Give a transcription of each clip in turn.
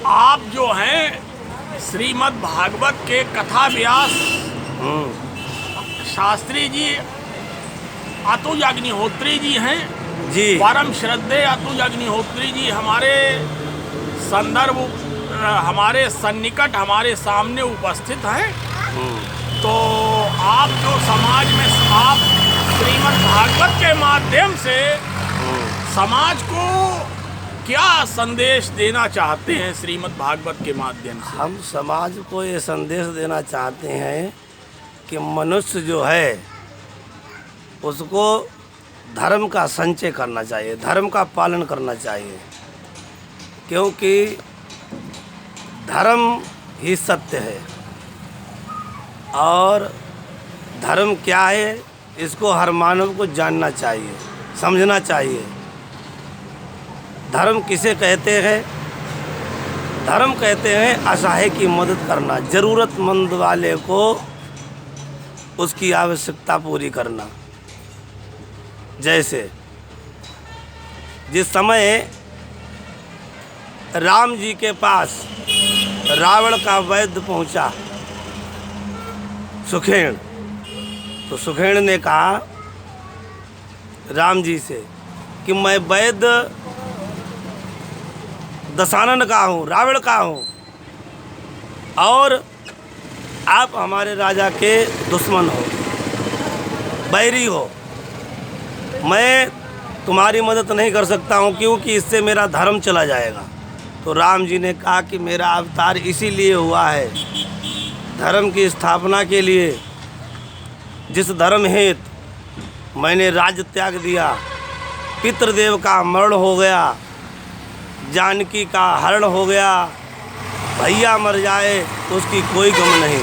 आप जो हैं श्रीमद् भागवत के कथा व्यास शास्त्री जी अतुल अग्निहोत्री जी हैं जी। परम श्रद्धेय अतुल अग्निहोत्री जी हमारे संदर्भ हमारे सन्निकट हमारे सामने उपस्थित हैं। तो आप जो समाज में आप श्रीमद् भागवत के माध्यम से समाज को क्या संदेश देना चाहते हैं? श्रीमद् भागवत के माध्यम से हम समाज को ये संदेश देना चाहते हैं कि मनुष्य जो है उसको धर्म का संचय करना चाहिए, धर्म का पालन करना चाहिए, क्योंकि धर्म ही सत्य है। और धर्म क्या है इसको हर मानव को जानना चाहिए, समझना चाहिए। धर्म किसे कहते हैं? धर्म कहते हैं असहाय की मदद करना, ज़रूरतमंद वाले को उसकी आवश्यकता पूरी करना। जैसे जिस समय राम जी के पास रावण का वैद्य पहुंचा सुखेण, तो सुखेण ने कहा राम जी से कि मैं वैद्य दशानन का हूँ, रावण का हूँ, और आप हमारे राजा के दुश्मन हो, बैरी हो। मैं तुम्हारी मदद नहीं कर सकता हूँ क्योंकि इससे मेरा धर्म चला जाएगा। तो राम जी ने कहा कि मेरा अवतार इसीलिए हुआ है, धर्म की स्थापना के लिए। जिस धर्म हेतु मैंने राज्य त्याग दिया, पितृदेव का मरण हो गया, जानकी का हरण हो गया, भैया मर जाए तो उसकी कोई गम नहीं,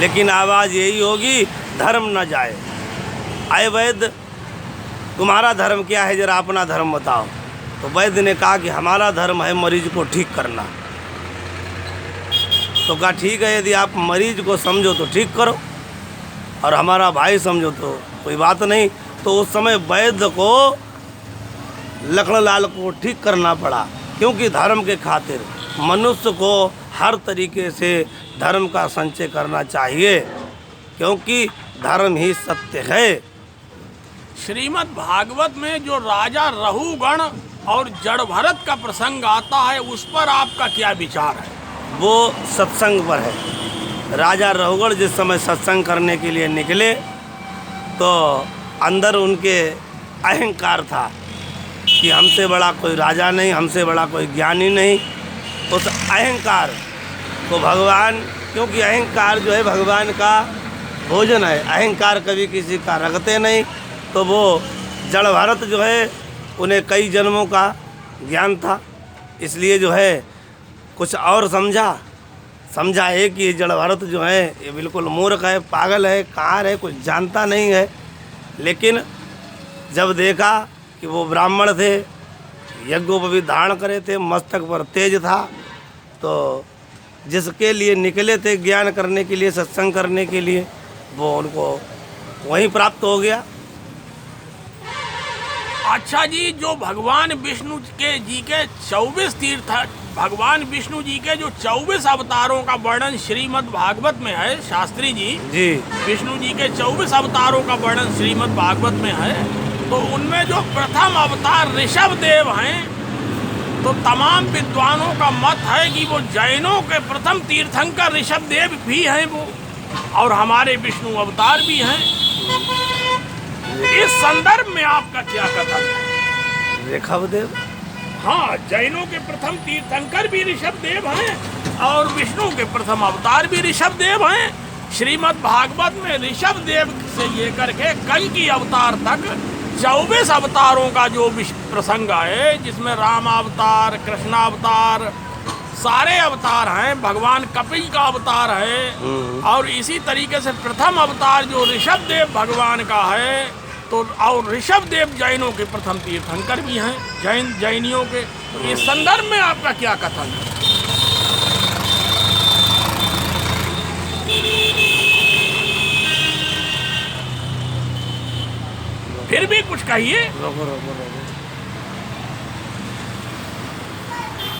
लेकिन आवाज़ यही होगी धर्म न जाए। आए वैद्य, तुम्हारा धर्म क्या है, जरा अपना धर्म बताओ। तो वैद्य ने कहा कि हमारा धर्म है मरीज को ठीक करना। तो कहा ठीक है, यदि आप मरीज को समझो तो ठीक करो और हमारा भाई समझो तो कोई बात नहीं। तो उस समय वैद्य को लखनलाल को ठीक करना पड़ा, क्योंकि धर्म के खातिर मनुष्य को हर तरीके से धर्म का संचय करना चाहिए, क्योंकि धर्म ही सत्य है। श्रीमद् भागवत में जो राजा रहुगण और जड़ भरत का प्रसंग आता है उस पर आपका क्या विचार है? वो सत्संग पर है। राजा रहुगण जिस समय सत्संग करने के लिए निकले तो अंदर उनके अहंकार था कि हमसे बड़ा कोई राजा नहीं, हमसे बड़ा कोई ज्ञानी नहीं। उस अहंकार को भगवान, क्योंकि अहंकार जो है भगवान का भोजन है, अहंकार कभी किसी का रखते नहीं। तो वो जड़ भरत जो है उन्हें कई जन्मों का ज्ञान था, इसलिए जो है कुछ और समझा है कि ये जड़ भरत जो है ये बिल्कुल मूर्ख है, पागल है, कार है, कुछ जानता नहीं है। लेकिन जब देखा कि वो ब्राह्मण थे, यज्ञोपवीत धारण करे थे, मस्तक पर तेज था, तो जिसके लिए निकले थे ज्ञान करने के लिए, सत्संग करने के लिए, वो उनको वहीं प्राप्त हो गया। अच्छा जी, जो भगवान विष्णु के जी के 24 तीर्थ, भगवान विष्णु जी के जो 24 अवतारों का वर्णन श्रीमद् भागवत में है, शास्त्री जी विष्णु जी के 24 अवतारों का वर्णन श्रीमद् भागवत में है, तो उनमें जो प्रथम अवतार ऋषभ देव हैं, तो तमाम विद्वानों का मत है कि वो जैनों के प्रथम तीर्थंकर ऋषभ देव भी हैं वो, और हमारे विष्णु अवतार भी हैं। इस संदर्भ में आपका क्या कथन है? ऋषभ देव, हाँ, जैनों के प्रथम तीर्थंकर भी ऋषभ देव हैं और विष्णु के प्रथम अवतार भी ऋषभ देव हैं। श्रीमद् भागवत में ऋषभ देव से लेकर के कल की अवतार तक 24 अवतारों का जो प्रसंग है, जिसमें राम अवतार, कृष्ण अवतार, सारे अवतार हैं, भगवान कपिल का अवतार है, और इसी तरीके से प्रथम अवतार जो ऋषभ देव भगवान का है, तो और ऋषभ देव जैनों के प्रथम तीर्थंकर भी हैं, जैनियों के। तो इस संदर्भ में आपका क्या कथन है? फिर भी कुछ कहिए। रोको।